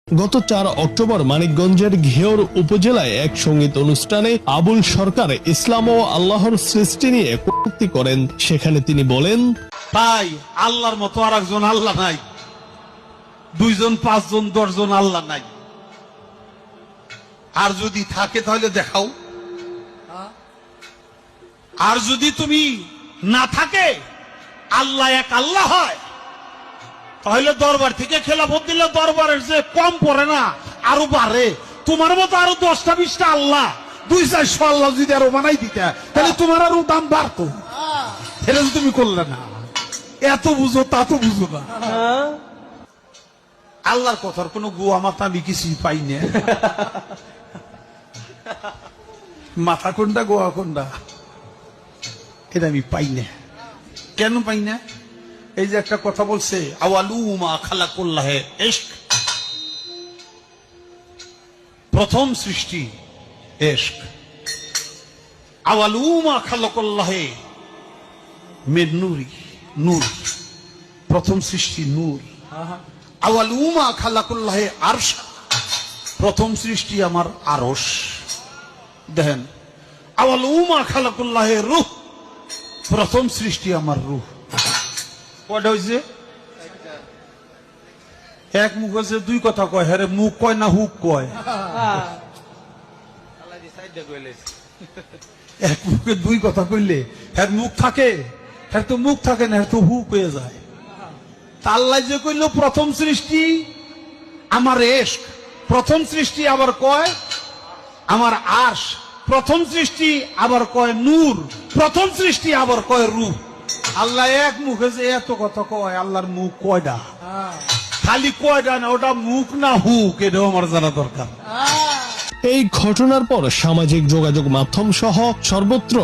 গত 4 অক্টোবর মানিকগঞ্জের ঘিওর উপজেলায় এক সঙ্গীত অনুষ্ঠানে আবুল সরকার ইসলাম ও আল্লাহর সৃষ্টি নিয়ে কটূক্তি করেন। সেখানে তিনি বলেন, তাই আল্লাহর মতো আর একজন আল্লাহ নাই, 2 জন 5 জন 10 জন আল্লাহ নাই। আর যদি থাকে তাহলে দেখাও। আর যদি তুমি না থাকে আল্লাহ এক আল্লাহ হয়, তাহলে দরবার থেকে খেলাফত দিলে দরবারের যে কম পড়ে না আরো বাড়ে। তোমার মতো আরো 10টা 20টা আল্লাহ 200-400 আল্লাহ যদি আরো বানাই দিতে তাহলে তোমার আরো দাম বাড়তো। এটা তুমি করলে না, এত বুঝো তা তো বুঝো না। আল্লাহর কথার কোন গোয়া মাথা আমি কিছুই পাই না। মাথা কোনটা গোয়া কোনটা এটা আমি পাই না। কেন পাই না? এই যে একটা কথা বলছে, আওয়ালুমা খালাকুল্লাহে ইশক, প্রথম সৃষ্টি ইশক। আওয়ালুমা খালাকুল্লাহে মিন নূরি, নূর, প্রথম সৃষ্টি নূর। আওয়ালুমা খালাকুল্লাহে আরশ, প্রথম সৃষ্টি আমার আরশ। দেখেন, আওয়ালুমা খালাকুল্লাহে রূহ, প্রথম সৃষ্টি আমার রূহ। কয়টা হয়েছে? এক মুখ হয়েছে, 2 কথা কয়। হ্যাঁ, মুখ কয় না হুক কয়? এক মুখে 2 কথা কইলে হ্যাঁ মুখ থাকে, হ্যাঁ তো মুখ থাকে না, হ্যাঁ তো হুক হয়ে যায়। আল্লাহ যে কইল প্রথম সৃষ্টি আমার ইশক, প্রথম সৃষ্টি আবার কয় আমার আরশ, প্রথম সৃষ্টি আবার কয় নূর, প্রথম সৃষ্টি আবার কয় রূহ। আল্লাহ এক মুখে যে এত কথা কয়, আল্লাহর মুখ কয়টা? খালি কয়টা না, ওটা মুখ না হুক, এটাও আমার জানা দরকার। এই ঘটনার পর সামাজিক যোগাযোগ মাধ্যম সহ সর্বত্র